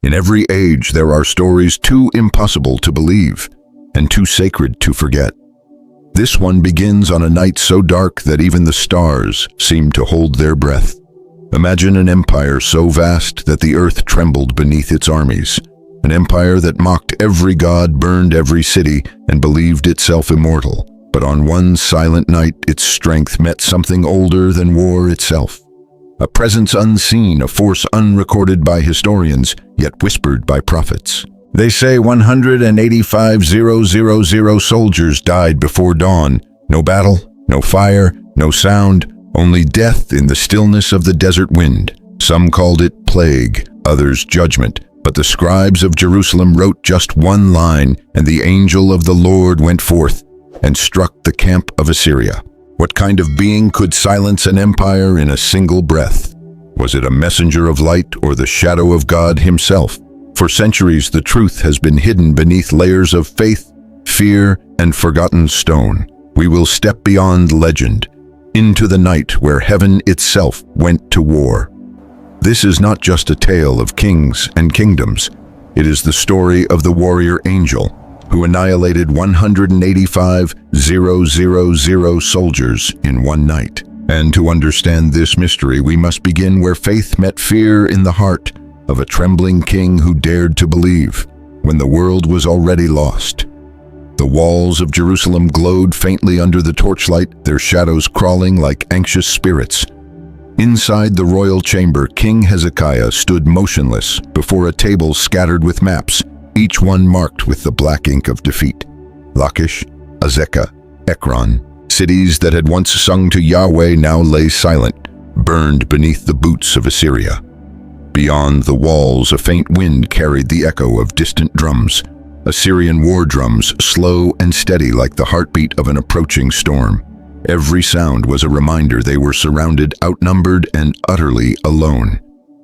In every age there are stories too impossible to believe and too sacred to forget. This one begins on a night so dark that even the stars seem to hold their breath. Imagine an empire so vast that the earth trembled beneath its armies. An empire that mocked every god, burned every city, and believed itself immortal. But on one silent night, its strength met something older than war itself. A presence unseen, a force unrecorded by historians, yet whispered by prophets. They say 185,000 soldiers died before dawn. No battle, no fire, no sound, only death in the stillness of the desert wind. Some called it plague, others judgment. But the scribes of Jerusalem wrote just one line, and the angel of the Lord went forth and struck the camp of Assyria. What kind of being could silence an empire in a single breath? Was it a messenger of light or the shadow of God himself? For centuries, the truth has been hidden beneath layers of faith, fear, and forgotten stone. We will step beyond legend, into the night where heaven itself went to war. This is not just a tale of kings and kingdoms. It is the story of the warrior angel who annihilated 185,000 soldiers in one night. And to understand this mystery, we must begin where faith met fear in the heart of a trembling king who dared to believe when the world was already lost. The walls of Jerusalem glowed faintly under the torchlight, their shadows crawling like anxious spirits. Inside the royal chamber, King Hezekiah stood motionless before a table scattered with maps, each one marked with the black ink of defeat. Lachish, Azekah, Ekron, cities that had once sung to Yahweh now lay silent, burned beneath the boots of Assyria. Beyond the walls, a faint wind carried the echo of distant drums, Assyrian war drums, slow and steady like the heartbeat of an approaching storm. Every sound was a reminder they were surrounded, outnumbered, and utterly alone.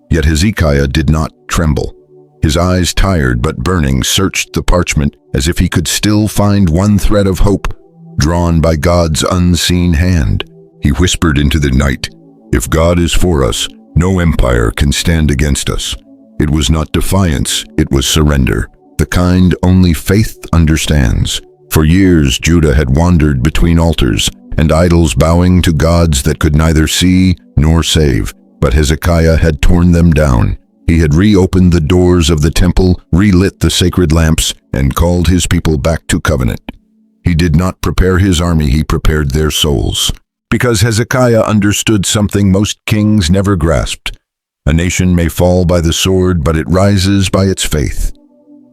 Yet Hezekiah did not tremble. His eyes, tired but burning, searched the parchment as if he could still find one thread of hope, drawn by God's unseen hand. He whispered into the night, "If God is for us, no empire can stand against us." It was not defiance, it was surrender, the kind only faith understands. For years, Judah had wandered between altars and idols, bowing to gods that could neither see nor save. But Hezekiah had torn them down. He had reopened the doors of the temple, relit the sacred lamps, and called his people back to covenant. He did not prepare his army, he prepared their souls. Because Hezekiah understood something most kings never grasped. A nation may fall by the sword, but it rises by its faith.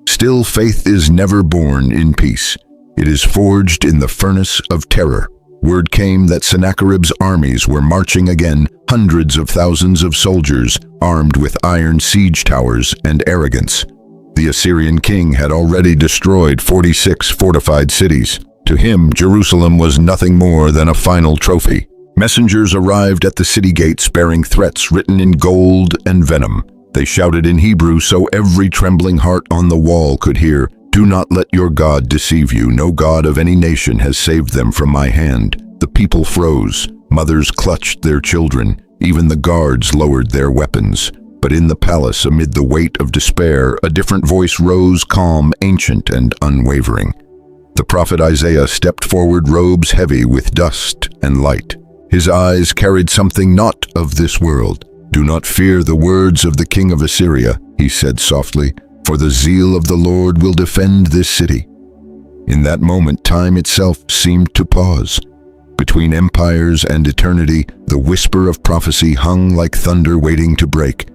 Still, faith is never born in peace. It is forged in the furnace of terror. Word came that Sennacherib's armies were marching again, hundreds of thousands of soldiers armed with iron siege towers and arrogance. The Assyrian king had already destroyed 46 fortified cities. To him, Jerusalem was nothing more than a final trophy. Messengers arrived at the city gates bearing threats written in gold and venom. They shouted in Hebrew so every trembling heart on the wall could hear, "Do not let your God deceive you. No God of any nation has saved them from my hand." The people froze. Mothers clutched their children. Even the guards lowered their weapons. But in the palace, amid the weight of despair, a different voice rose, calm, ancient, and unwavering. The prophet Isaiah stepped forward, robes heavy with dust and light. His eyes carried something not of this world. "Do not fear the words of the king of Assyria," he said softly, "for the zeal of the Lord will defend this city." In that moment, time itself seemed to pause. Between empires and eternity, the whisper of prophecy hung like thunder waiting to break.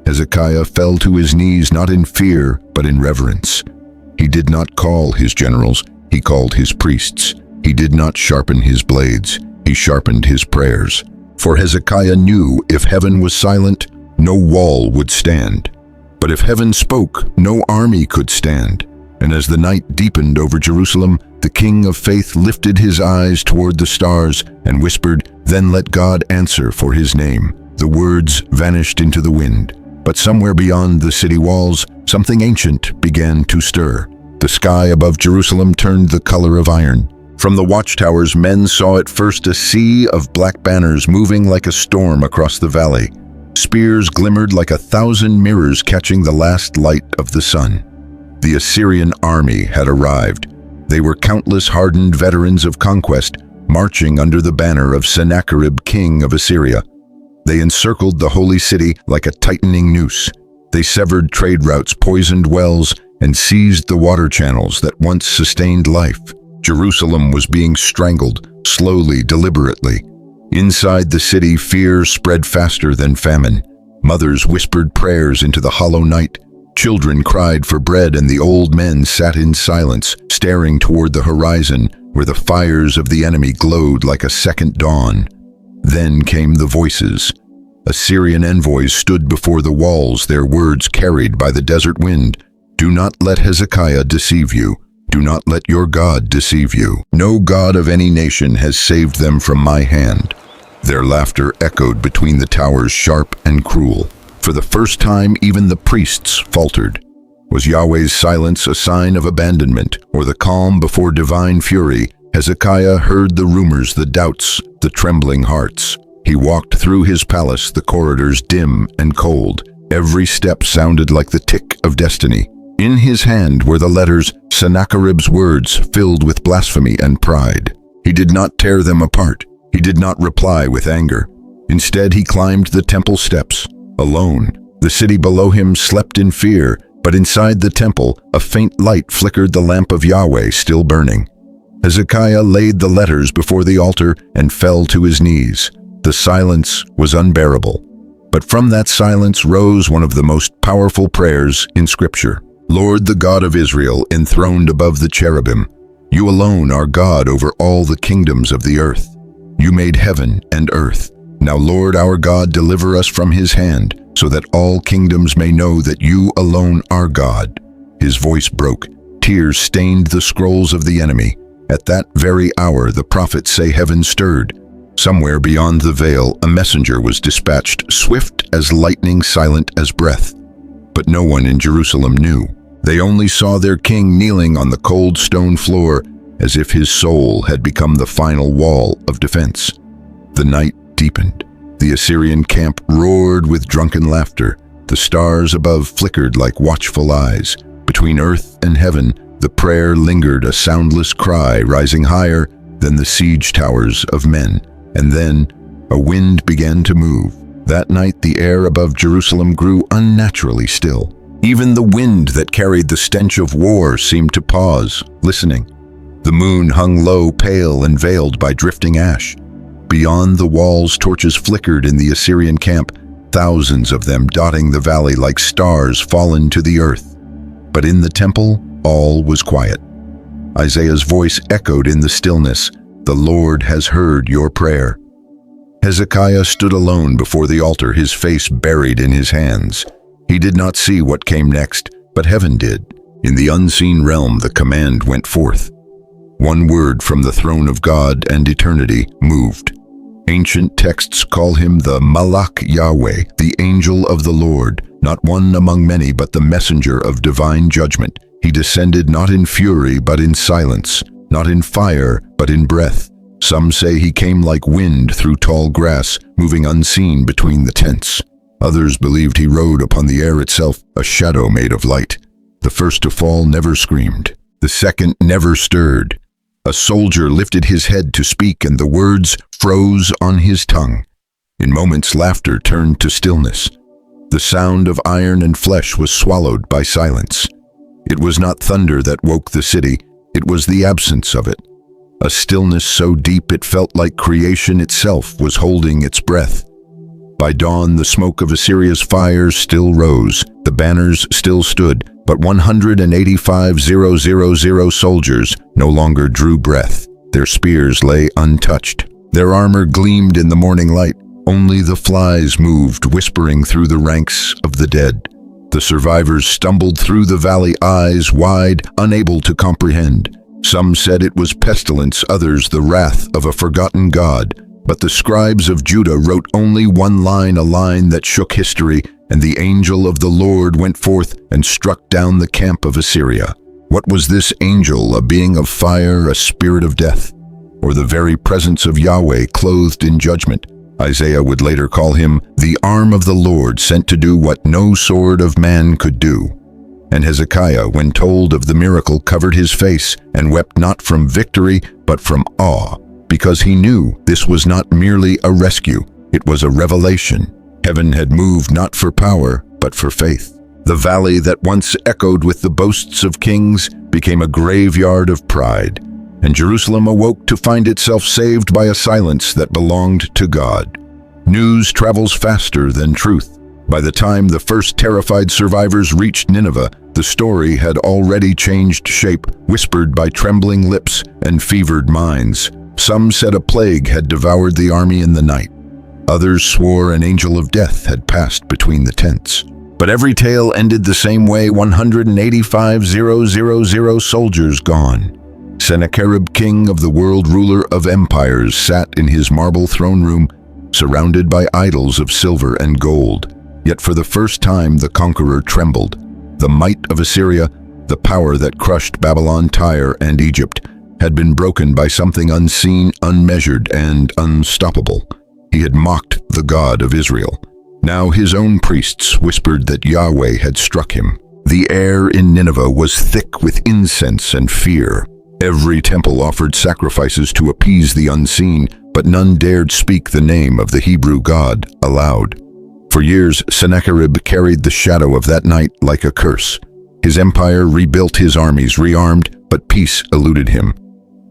Hezekiah fell to his knees not in fear, but in reverence. He did not call his generals, he called his priests. He did not sharpen his blades, he sharpened his prayers. For Hezekiah knew if heaven was silent, no wall would stand. But if heaven spoke, no army could stand. And as the night deepened over Jerusalem, the king of faith lifted his eyes toward the stars and whispered, "Then let God answer for his name." The words vanished into the wind. But somewhere beyond the city walls, something ancient began to stir. The sky above Jerusalem turned the color of iron. From the watchtowers, men saw at first a sea of black banners moving like a storm across the valley. Spears glimmered like 1,000 mirrors catching the last light of the sun. The Assyrian army had arrived. They were countless hardened veterans of conquest, marching under the banner of Sennacherib, king of Assyria. They encircled the holy city like a tightening noose. They severed trade routes, poisoned wells, and seized the water channels that once sustained life. Jerusalem was being strangled, slowly, deliberately. Inside the city, fear spread faster than famine. Mothers whispered prayers into the hollow night. Children cried for bread, and the old men sat in silence, staring toward the horizon, where the fires of the enemy glowed like a second dawn. Then came the voices. Assyrian envoys stood before the walls, their words carried by the desert wind. Do not let Hezekiah deceive you. Do not let your God deceive you. No God of any nation has saved them from my hand. Their laughter echoed between the towers, sharp and cruel. For the first time, even the priests faltered. Was Yahweh's silence a sign of abandonment, or the calm before divine fury? Hezekiah heard the rumors, the doubts, the trembling hearts. He walked through his palace, the corridors dim and cold. Every step sounded like the tick of destiny. In his hand were the letters, Sennacherib's words filled with blasphemy and pride. He did not tear them apart. He did not reply with anger. Instead, he climbed the temple steps, alone. The city below him slept in fear, but inside the temple, a faint light flickered, the lamp of Yahweh still burning. Hezekiah laid the letters before the altar and fell to his knees. The silence was unbearable. But from that silence rose one of the most powerful prayers in Scripture. Lord, the God of Israel, enthroned above the cherubim, you alone are God over all the kingdoms of the earth. You made heaven and earth. Now, Lord our God, deliver us from his hand, so that all kingdoms may know that you alone are God. His voice broke. Tears stained the scrolls of the enemy. At that very hour, the prophets say heaven stirred. Somewhere beyond the veil, a messenger was dispatched, swift as lightning, silent as breath. But no one in Jerusalem knew. They only saw their king kneeling on the cold stone floor, as if his soul had become the final wall of defense. The night deepened. The Assyrian camp roared with drunken laughter. The stars above flickered like watchful eyes. Between earth and heaven, the prayer lingered, a soundless cry rising higher than the siege towers of men. And then a wind began to move. That night, the air above Jerusalem grew unnaturally still. Even the wind that carried the stench of war seemed to pause, listening. The moon hung low, pale and veiled by drifting ash. Beyond the walls, torches flickered in the Assyrian camp, thousands of them dotting the valley like stars fallen to the earth. But in the temple, all was quiet. Isaiah's voice echoed in the stillness. The Lord has heard your prayer. Hezekiah stood alone before the altar, his face buried in his hands. He did not see what came next, but heaven did. In the unseen realm, the command went forth. One word from the throne of God and eternity moved. Ancient texts call him the Malach Yahweh, the angel of the Lord, not one among many, but the messenger of divine judgment. He descended not in fury, but in silence, not in fire, but in breath. Some say he came like wind through tall grass, moving unseen between the tents. Others believed he rode upon the air itself, a shadow made of light. The first to fall never screamed. The second never stirred. A soldier lifted his head to speak, and the words froze on his tongue. In moments, laughter turned to stillness. The sound of iron and flesh was swallowed by silence. It was not thunder that woke the city, it was the absence of it. A stillness so deep it felt like creation itself was holding its breath. By dawn, the smoke of Assyria's fires still rose, the banners still stood, but 185,000 soldiers no longer drew breath. Their spears lay untouched. Their armor gleamed in the morning light. Only the flies moved, whispering through the ranks of the dead. The survivors stumbled through the valley, eyes wide, unable to comprehend. Some said it was pestilence, others the wrath of a forgotten god. But the scribes of Judah wrote only one line, a line that shook history, and the angel of the Lord went forth and struck down the camp of Assyria. What was this angel, a being of fire, a spirit of death, or the very presence of Yahweh clothed in judgment? Isaiah would later call him the arm of the Lord sent to do what no sword of man could do. And Hezekiah, when told of the miracle, covered his face and wept not from victory, but from awe, because he knew this was not merely a rescue, it was a revelation. Heaven had moved not for power, but for faith. The valley that once echoed with the boasts of kings became a graveyard of pride, and Jerusalem awoke to find itself saved by a silence that belonged to God. News travels faster than truth. By the time the first terrified survivors reached Nineveh, the story had already changed shape, whispered by trembling lips and fevered minds. Some said a plague had devoured the army in the night. Others swore an angel of death had passed between the tents. But every tale ended the same way: 185,000 soldiers gone. Sennacherib, king of the world, ruler of empires, sat in his marble throne room, surrounded by idols of silver and gold. Yet for the first time the conqueror trembled. The might of Assyria, the power that crushed Babylon, Tyre, and Egypt, had been broken by something unseen, unmeasured, and unstoppable. He had mocked the God of Israel. Now his own priests whispered that Yahweh had struck him. The air in Nineveh was thick with incense and fear. Every temple offered sacrifices to appease the unseen, but none dared speak the name of the Hebrew God aloud. For years, Sennacherib carried the shadow of that night like a curse. His empire rebuilt, his armies rearmed, but peace eluded him.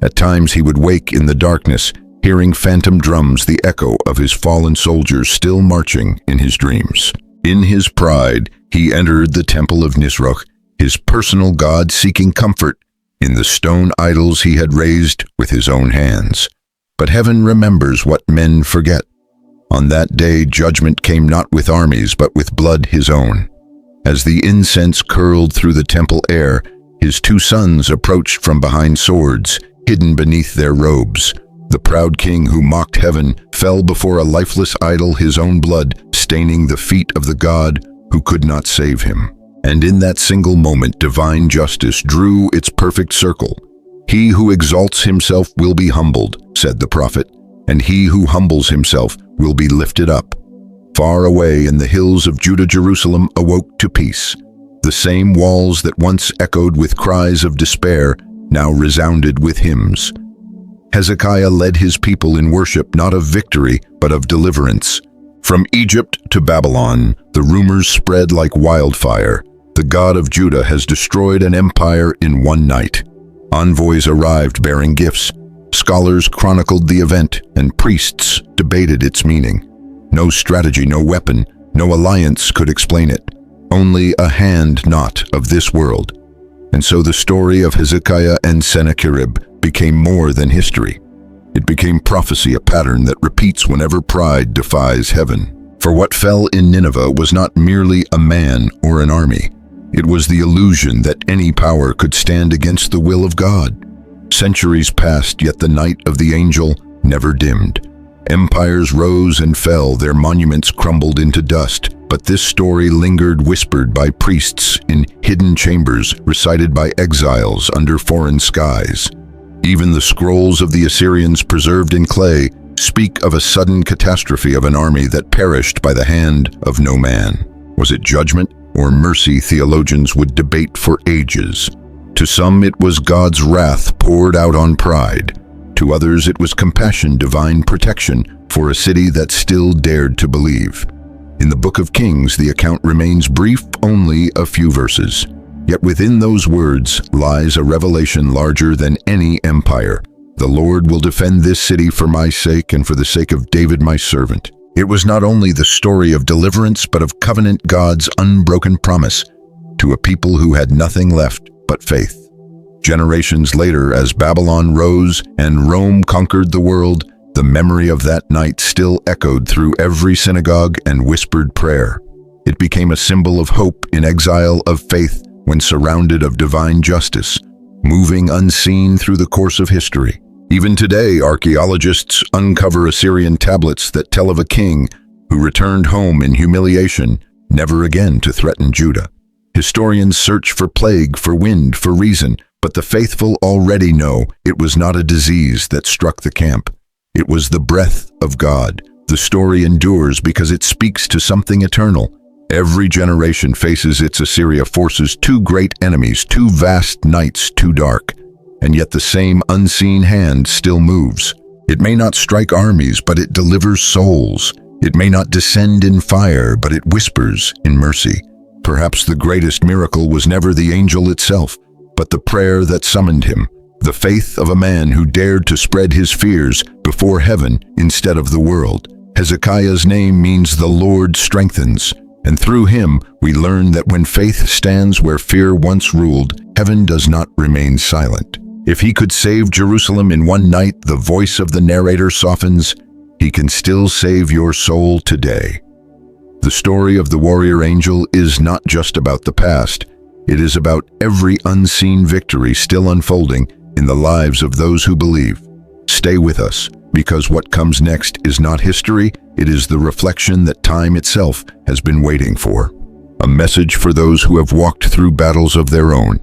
At times he would wake in the darkness, hearing phantom drums, the echo of his fallen soldiers still marching in his dreams. In his pride, he entered the temple of Nisroch, his personal god, seeking comfort in the stone idols he had raised with his own hands. But heaven remembers what men forget. On that day, judgment came not with armies, but with blood his own. As the incense curled through the temple air, his two sons approached from behind swords, hidden beneath their robes. The proud king who mocked heaven fell before a lifeless idol, his own blood staining the feet of the God who could not save him. And in that single moment, divine justice drew its perfect circle. "He who exalts himself will be humbled," said the prophet, "and he who humbles himself will be lifted up." Far away in the hills of Judah, Jerusalem awoke to peace. The same walls that once echoed with cries of despair now resounded with hymns. Hezekiah led his people in worship, not of victory, but of deliverance. From Egypt to Babylon, the rumors spread like wildfire. The God of Judah has destroyed an empire in one night. Envoys arrived bearing gifts. Scholars chronicled the event, and priests debated its meaning. No strategy, no weapon, no alliance could explain it. Only a hand not of this world. And so the story of Hezekiah and Sennacherib became more than history. It became prophecy, a pattern that repeats whenever pride defies heaven. For what fell in Nineveh was not merely a man or an army. It was the illusion that any power could stand against the will of God. Centuries passed, yet the night of the angel never dimmed. Empires rose and fell, their monuments crumbled into dust, but this story lingered, whispered by priests in hidden chambers, recited by exiles under foreign skies. Even the scrolls of the Assyrians, preserved in clay, speak of a sudden catastrophe of an army that perished by the hand of no man. Was it judgment or mercy? Theologians would debate for ages. To some it was God's wrath poured out on pride. To others it was compassion, divine protection for a city that still dared to believe. In the Book of Kings, the account remains brief, only a few verses. Yet within those words lies a revelation larger than any empire. The Lord will defend this city for my sake and for the sake of David my servant. It was not only the story of deliverance, but of covenant God's unbroken promise to a people who had nothing left but faith. Generations later, as Babylon rose and Rome conquered the world, the memory of that night still echoed through every synagogue and whispered prayer. It became a symbol of hope in exile, of faith when surrounded of divine justice, moving unseen through the course of history. Even today, archaeologists uncover Assyrian tablets that tell of a king who returned home in humiliation, never again to threaten Judah. Historians search for plague, for wind, for reason, but the faithful already know it was not a disease that struck the camp. It was the breath of God, The story endures because it speaks to something eternal. Every generation faces its Assyria forces, two great enemies, two vast nights too dark, and yet the same unseen hand still moves. It may not strike armies, but it delivers souls. It may not descend in fire, but it whispers in mercy. Perhaps the greatest miracle was never the angel itself, but the prayer that summoned him, the faith of a man who dared to spread his fears before heaven instead of the world. Hezekiah's name means the Lord strengthens, and through him we learn that when faith stands where fear once ruled, heaven does not remain silent. If he could save Jerusalem in one night, the voice of the narrator softens, he can still save your soul today. The story of the warrior angel is not just about the past. It is about every unseen victory still unfolding in the lives of those who believe. Stay with us, because what comes next is not history, it is the reflection that time itself has been waiting for. A message for those who have walked through battles of their own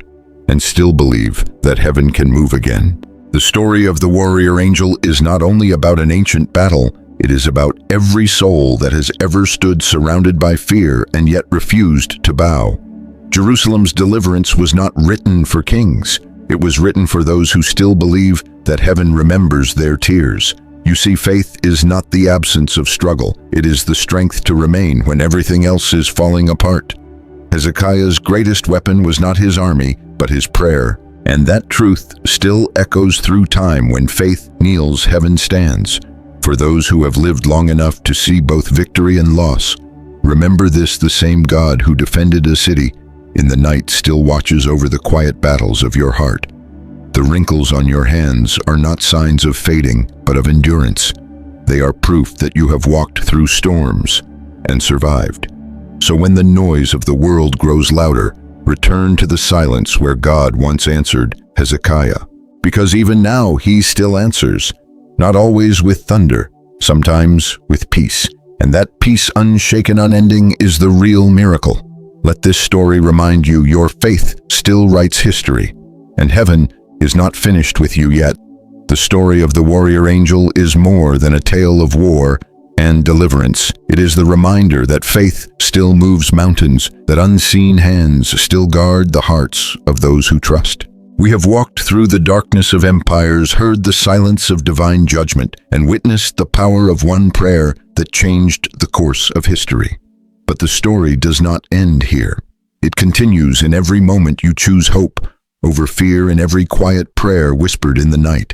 and still believe that heaven can move again. The story of the warrior angel is not only about an ancient battle, it is about every soul that has ever stood surrounded by fear and yet refused to bow. Jerusalem's deliverance was not written for kings. It was written for those who still believe that heaven remembers their tears. You see, faith is not the absence of struggle. It is the strength to remain when everything else is falling apart. Hezekiah's greatest weapon was not his army, but his prayer. And that truth still echoes through time. When faith kneels, heaven stands. For those who have lived long enough to see both victory and loss, remember this: the same God who defended a city in the night still watches over the quiet battles of your heart. The wrinkles on your hands are not signs of fading, but of endurance. They are proof that you have walked through storms and survived. So when the noise of the world grows louder, return to the silence where God once answered Hezekiah. Because even now he still answers, not always with thunder, sometimes with peace. And that peace, unshaken, unending, is the real miracle. Let this story remind you your faith still writes history, and heaven is not finished with you yet. The story of the warrior angel is more than a tale of war and deliverance. It is the reminder that faith still moves mountains, that unseen hands still guard the hearts of those who trust. We have walked through the darkness of empires, heard the silence of divine judgment, and witnessed the power of one prayer that changed the course of history. But the story does not end here. It continues in every moment you choose hope over fear, in every quiet prayer whispered in the night,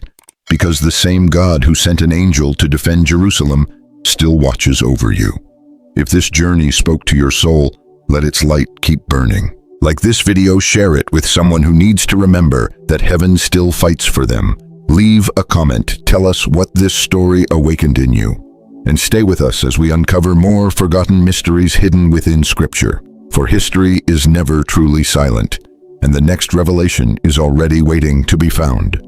because the same God who sent an angel to defend Jerusalem still watches over you. If this journey spoke to your soul, let its light keep burning. Like this video, share it with someone who needs to remember that heaven still fights for them. Leave a comment, tell us what this story awakened in you. And stay with us as we uncover more forgotten mysteries hidden within Scripture. For history is never truly silent, and the next revelation is already waiting to be found.